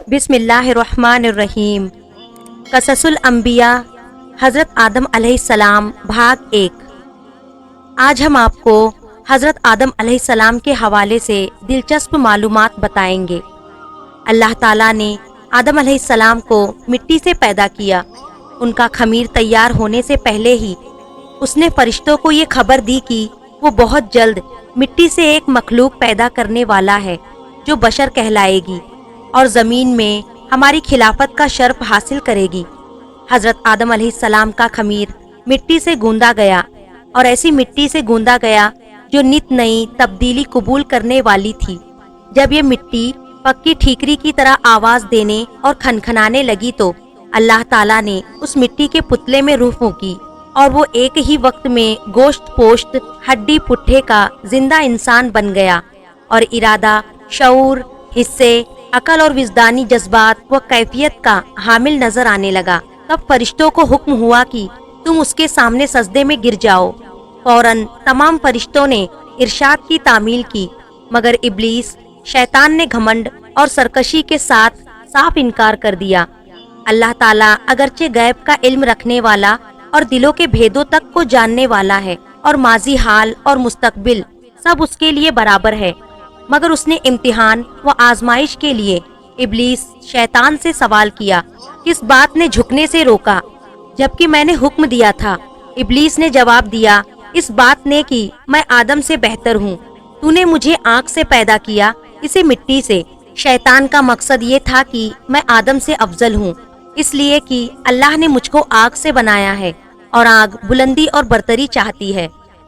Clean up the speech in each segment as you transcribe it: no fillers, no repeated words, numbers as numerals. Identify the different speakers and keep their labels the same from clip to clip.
Speaker 1: بسم اللہ الرحمن الرحیم۔ قصص الانبیاء، حضرت آدم علیہ السلام، بھاگ 1۔ آج ہم آپ کو حضرت آدم علیہ السلام کے حوالے سے دلچسپ معلومات بتائیں گے۔ اللہ تعالیٰ نے آدم علیہ السلام کو مٹی سے پیدا کیا۔ ان کا خمیر تیار ہونے سے پہلے ہی اس نے فرشتوں کو یہ خبر دی کہ وہ بہت جلد مٹی سے ایک مخلوق پیدا کرنے والا ہے جو بشر کہلائے گی اور زمین میں ہماری خلافت کا شرف حاصل کرے گی۔ حضرت آدم علیہ السلام کا خمیر مٹی سے گوندا گیا اور ایسی مٹی سے گوندا گیا جو نت نئی تبدیلی قبول کرنے والی تھی۔ جب یہ مٹی پکی ٹھیکری کی طرح آواز دینے اور کھنکھنانے لگی تو اللہ تعالیٰ نے اس مٹی کے پتلے میں روح پھونکی اور وہ ایک ہی وقت میں گوشت پوشت ہڈی پٹھے کا زندہ انسان بن گیا، اور ارادہ، شعور، حصے، عقل اور وجدانی جذبات و کیفیت کا حامل نظر آنے لگا۔ تب فرشتوں کو حکم ہوا کہ تم اس کے سامنے سجدے میں گر جاؤ۔ فوراً تمام فرشتوں نے ارشاد کی تعمیل کی، مگر ابلیس شیطان نے گھمنڈ اور سرکشی کے ساتھ صاف انکار کر دیا۔ اللہ تعالیٰ اگرچہ غیب کا علم رکھنے والا اور دلوں کے بھیدوں تک کو جاننے والا ہے، اور ماضی، حال اور مستقبل سب اس کے لیے برابر ہے، مگر اس نے امتحان و آزمائش کے لیے ابلیس شیطان سے سوال کیا، کس بات نے جھکنے سے روکا جبکہ میں نے حکم دیا تھا؟ ابلیس نے جواب دیا، اس بات نے کہ میں آدم سے بہتر ہوں، تو نے مجھے آنکھ سے پیدا کیا، اسے مٹی سے۔ شیطان کا مقصد یہ تھا کہ میں آدم سے افضل ہوں، اس لیے کہ اللہ نے مجھ کو آگ سے بنایا ہے، اور آگ بلندی اور برتری چاہتی ہے،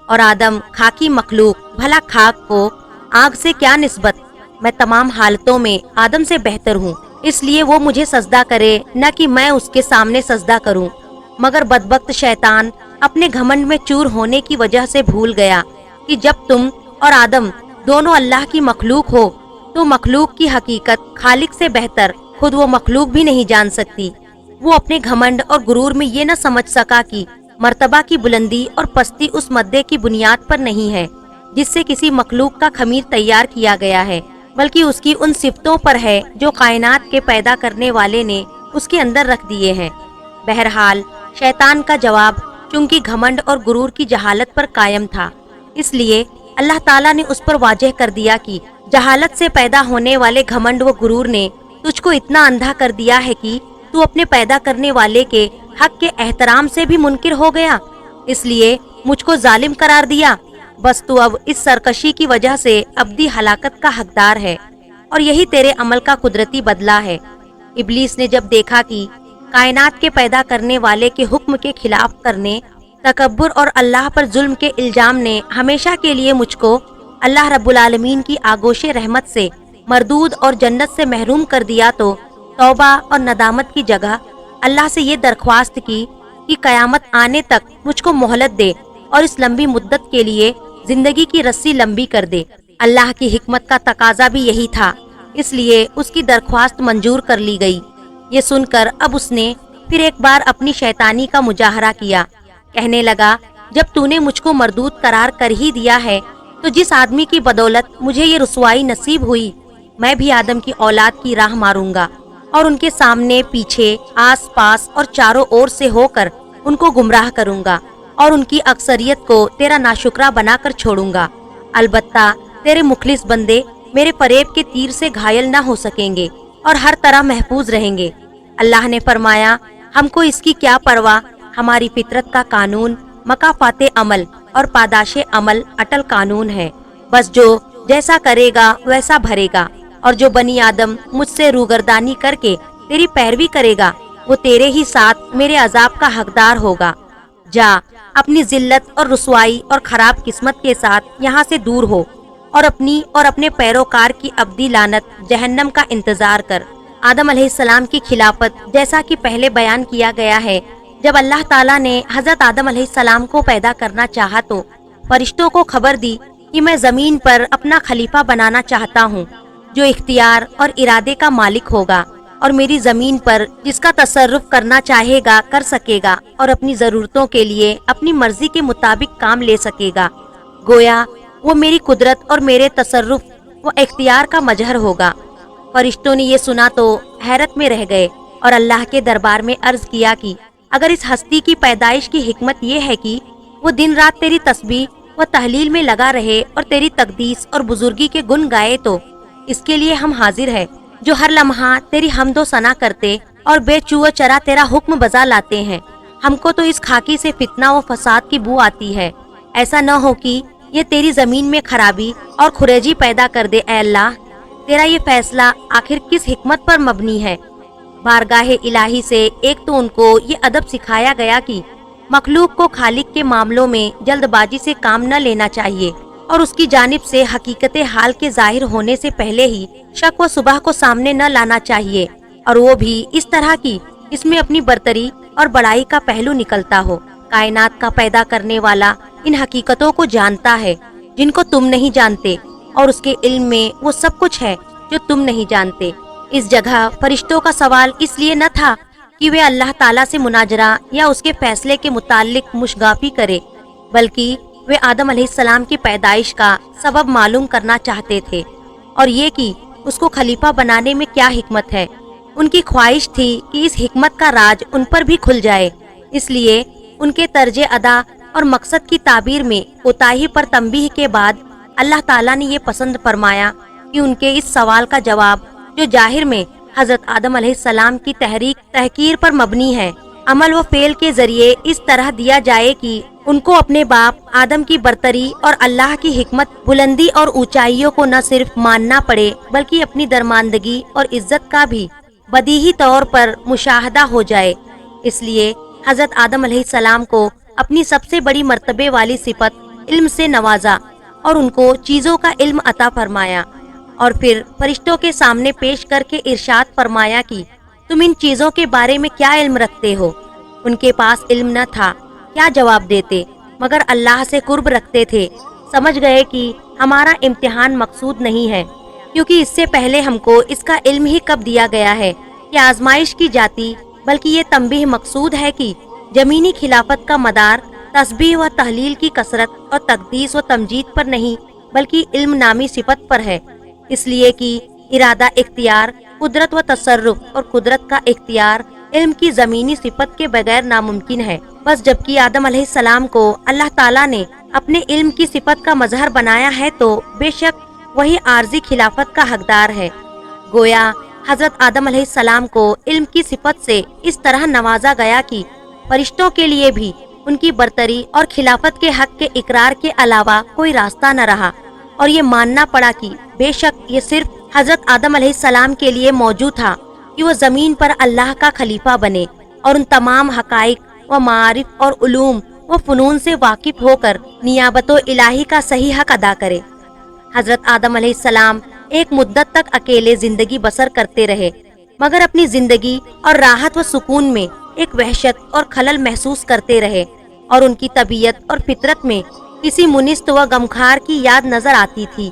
Speaker 1: اور آدم خاکی مخلوق، بھلا خاک کو آگ سے کیا نسبت؟ میں تمام حالتوں میں آدم سے بہتر ہوں، اس لیے وہ مجھے سجدہ کرے، نہ کہ میں اس کے سامنے سجدہ کروں۔ مگر بدبخت شیطان اپنے گھمنڈ میں چور ہونے کی وجہ سے بھول گیا کہ جب تم اور آدم دونوں اللہ کی مخلوق ہو تو مخلوق کی حقیقت خالق سے بہتر خود وہ مخلوق بھی نہیں جان سکتی۔ وہ اپنے گھمنڈ اور غرور میں یہ نہ سمجھ سکا کہ مرتبہ کی بلندی اور پستی اس مادے کی بنیاد پر نہیں ہے جس سے کسی مخلوق کا خمیر تیار کیا گیا ہے، بلکہ اس کی ان صفتوں پر ہے جو کائنات کے پیدا کرنے والے نے اس کے اندر رکھ دیے ہیں۔ بہرحال شیطان کا جواب چونکہ گھمنڈ اور غرور کی جہالت پر قائم تھا، اس لیے اللہ تعالیٰ نے اس پر واضح کر دیا کہ جہالت سے پیدا ہونے والے گھمنڈ و غرور نے تجھ کو اتنا اندھا کر دیا ہے کہ تو اپنے پیدا کرنے والے کے حق کے احترام سے بھی منکر ہو گیا، اس لیے مجھ کو ظالم قرار دیا۔ بس تو اب اس سرکشی کی وجہ سے ابدی ہلاکت کا حقدار ہے، اور یہی تیرے عمل کا قدرتی بدلہ ہے۔ ابلیس نے جب دیکھا کہ کائنات کے پیدا کرنے والے کے حکم کے خلاف کرنے، تکبر اور اللہ پر ظلم کے الزام نے ہمیشہ کے لیے مجھ کو اللہ رب العالمین کی آغوش رحمت سے مردود اور جنت سے محروم کر دیا، تو توبہ اور ندامت کی جگہ اللہ سے یہ درخواست کی کہ قیامت آنے تک مجھ کو مہلت دے اور اس لمبی مدت کے لیے زندگی کی رسی لمبی کر دے۔ اللہ کی حکمت کا تقاضا بھی یہی تھا، اس لیے اس کی درخواست منظور کر لی گئی۔ یہ سن کر اب اس نے پھر ایک بار اپنی شیطانی کا مظاہرہ کیا، کہنے لگا، جب تو نے مجھ کو مردود قرار کر ہی دیا ہے تو جس آدمی کی بدولت مجھے یہ رسوائی نصیب ہوئی، میں بھی آدم کی اولاد کی راہ ماروں گا اور ان کے سامنے، پیچھے، آس پاس اور چاروں اور سے ہو کر ان کو گمراہ کروں گا، اور ان کی اکثریت کو تیرا ناشکرہ بنا کر چھوڑوں گا۔ البتہ تیرے مخلص بندے میرے فریب کے تیر سے گھائل نہ ہو سکیں گے اور ہر طرح محفوظ رہیں گے۔ اللہ نے فرمایا، ہم کو اس کی کیا پرواہ، ہماری فطرت کا قانون مکافات عمل اور پاداش عمل اٹل قانون ہے، بس جو جیسا کرے گا ویسا بھرے گا، اور جو بنی آدم مجھ سے روگردانی کر کے تیری پیروی کرے گا وہ تیرے ہی ساتھ میرے عذاب کا حقدار ہوگا۔ جا، اپنی ذلت اور رسوائی اور خراب قسمت کے ساتھ یہاں سے دور ہو، اور اپنی اور اپنے پیروکار کی ابدی لعنت جہنم کا انتظار کر۔ آدم علیہ السلام کی خلافت، جیسا کہ پہلے بیان کیا گیا ہے، جب اللہ تعالیٰ نے حضرت آدم علیہ السلام کو پیدا کرنا چاہا تو فرشتوں کو خبر دی کہ میں زمین پر اپنا خلیفہ بنانا چاہتا ہوں جو اختیار اور ارادے کا مالک ہوگا، اور میری زمین پر جس کا تصرف کرنا چاہے گا کر سکے گا، اور اپنی ضرورتوں کے لیے اپنی مرضی کے مطابق کام لے سکے گا۔ گویا وہ میری قدرت اور میرے تصرف و اختیار کا مظہر ہوگا۔ فرشتوں نے یہ سنا تو حیرت میں رہ گئے اور اللہ کے دربار میں عرض کیا کہ اگر اس ہستی کی پیدائش کی حکمت یہ ہے کہ وہ دن رات تیری تسبیح و تحلیل میں لگا رہے اور تیری تقدیس اور بزرگی کے گن گائے تو اس کے لیے ہم حاضر ہیں، جو ہر لمحہ تیری حمد و ثنا کرتے اور بے چو و چرا تیرا حکم بجا لاتے ہیں۔ ہم کو تو اس خاکی سے فتنہ و فساد کی بو آتی ہے، ایسا نہ ہو کہ یہ تیری زمین میں خرابی اور خریجی پیدا کر دے۔ اے اللہ، تیرا یہ فیصلہ آخر کس حکمت پر مبنی ہے؟ بارگاہ الہی سے ایک تو ان کو یہ ادب سکھایا گیا کہ مخلوق کو خالق کے معاملوں میں جلد بازی سے کام نہ لینا چاہیے اور اس کی جانب سے حقیقت حال کے ظاہر ہونے سے پہلے ہی شک و شبہ کو سامنے نہ لانا چاہیے، اور وہ بھی اس طرح کی اس میں اپنی برتری اور بڑائی کا پہلو نکلتا ہو۔ کائنات کا پیدا کرنے والا ان حقیقتوں کو جانتا ہے جن کو تم نہیں جانتے، اور اس کے علم میں وہ سب کچھ ہے جو تم نہیں جانتے۔ اس جگہ فرشتوں کا سوال اس لیے نہ تھا کہ وہ اللہ تعالیٰ سے مناجرہ یا اس کے فیصلے کے متعلق مشگافی کرے، بلکہ وہ آدم علیہ السلام کی پیدائش کا سبب معلوم کرنا چاہتے تھے، اور یہ کہ اس کو خلیفہ بنانے میں کیا حکمت ہے۔ ان کی خواہش تھی کہ اس حکمت کا راز ان پر بھی کھل جائے، اس لیے ان کے طرز ادا اور مقصد کی تعبیر میں کوتاہی پر تنبیہ کے بعد اللہ تعالیٰ نے یہ پسند فرمایا کہ ان کے اس سوال کا جواب، جو ظاہر میں حضرت آدم علیہ السلام کی تحقیر پر مبنی ہے، عمل و فعل کے ذریعے اس طرح دیا جائے کہ ان کو اپنے باپ آدم کی برتری اور اللہ کی حکمت، بلندی اور اونچائیوں کو نہ صرف ماننا پڑے بلکہ اپنی درماندگی اور عزت کا بھی بدیہی طور پر مشاہدہ ہو جائے۔ اس لیے حضرت آدم علیہ السلام کو اپنی سب سے بڑی مرتبے والی صفت علم سے نوازا اور ان کو چیزوں کا علم عطا فرمایا، اور پھر فرشتوں کے سامنے پیش کر کے ارشاد فرمایا کہ تم ان چیزوں کے بارے میں کیا علم رکھتے ہو؟ ان کے پاس علم نہ تھا، کیا جواب دیتے؟ مگر اللہ سے قرب رکھتے تھے۔ سمجھ گئے کہ ہمارا امتحان مقصود نہیں ہے، کیونکہ اس سے پہلے ہم کو اس کا علم ہی کب دیا گیا ہے کہ آزمائش کی جاتی، بلکہ یہ تنبیہ مقصود ہے کہ زمینی خلافت کا مدار تسبیح و تحلیل کی کثرت اور تقدیس و تمجید پر نہیں بلکہ علم نامی صفت پر ہے، اس لیے کہ ارادہ اختیار، قدرت و تصرف اور قدرت کا اختیار علم کی زمینی صفت کے بغیر ناممکن ہے۔ بس جبکہ آدم علیہ السلام کو اللہ تعالیٰ نے اپنے علم کی صفت کا مظہر بنایا ہے تو بے شک وہی عارضی خلافت کا حقدار ہے۔ گویا حضرت آدم علیہ السلام کو علم کی صفت سے اس طرح نوازا گیا کہ فرشتوں کے لیے بھی ان کی برتری اور خلافت کے حق کے اقرار کے علاوہ کوئی راستہ نہ رہا، اور یہ ماننا پڑا کہ بے شک یہ صرف حضرت آدم علیہ السلام کے لیے موجود تھا کہ وہ زمین پر اللہ کا خلیفہ بنے اور ان تمام حقائق و معارف اور علوم و فنون سے واقف ہو کر نیابت و الہی کا صحیح حق ادا کرے۔ حضرت آدم علیہ السلام ایک مدت تک اکیلے زندگی بسر کرتے رہے، مگر اپنی زندگی اور راحت و سکون میں ایک وحشت اور خلل محسوس کرتے رہے، اور ان کی طبیعت اور فطرت میں کسی منست و غمخوار کی یاد نظر آتی تھی۔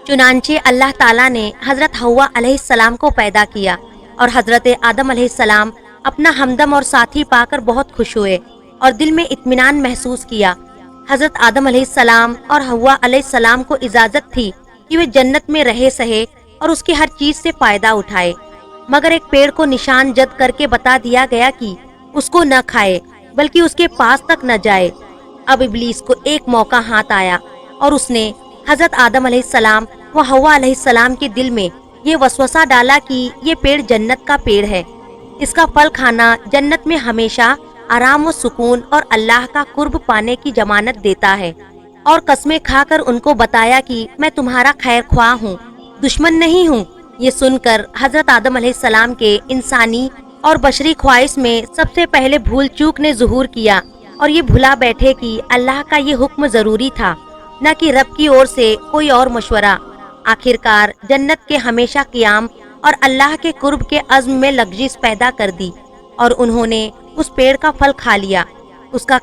Speaker 1: چنانچہ اللہ تعالیٰ نے حضرت حوا علیہ السلام کو پیدا کیا، اور حضرت آدم علیہ السلام اپنا ہمدم اور ساتھی پا کر بہت خوش ہوئے اور دل میں اطمینان محسوس کیا۔ حضرت آدم علیہ السلام اور حوا علیہ السلام کو اجازت تھی کہ وہ جنت میں رہے سہے اور اس کی ہر چیز سے فائدہ اٹھائے، مگر ایک پیڑ کو نشان جد کر کے بتا دیا گیا کہ اس کو نہ کھائے بلکہ اس کے پاس تک نہ جائے۔ اب ابلیس کو ایک موقع ہاتھ آیا اور اس نے حضرت آدم علیہ السلام و حوا علیہ السلام کے دل میں یہ وسوسہ ڈالا کہ یہ پیڑ جنت کا پیڑ ہے، اس کا پھل کھانا جنت میں ہمیشہ آرام و سکون اور اللہ کا قرب پانے کی ضمانت دیتا ہے، اور قسمیں کھا کر ان کو بتایا کہ میں تمہارا خیر خواہ ہوں، دشمن نہیں ہوں۔ یہ سن کر حضرت آدم علیہ السلام کے انسانی اور بشری خواہش میں سب سے پہلے بھول چوک نے ظہور کیا، اور یہ بھلا بیٹھے کہ اللہ کا یہ حکم ضروری تھا، نہ کہ رب کی اور سے کوئی اور مشورہ۔ آخرکار جنت کے ہمیشہ قیام اور اللہ کے قرب کے عزم میں لغزش پیدا کر دی، اور انہوں نے اس پیڑ کا پھل کھا لیا۔ اس کا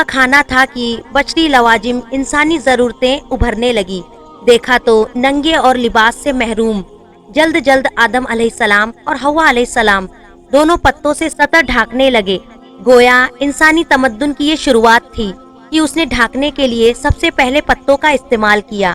Speaker 1: کھانا تھا کہ بشری لوازم انسانی ضرورتیں ابھرنے لگی۔ دیکھا تو ننگے اور لباس سے محروم جلد آدم علیہ السلام اور حوا علیہ السلام دونوں پتوں سے سطح ڈھانکنے لگے۔ گویا انسانی تمدن کی یہ شروعات تھی کہ اس نے ڈھانکنے کے لیے سب سے پہلے پتوں کا استعمال کیا۔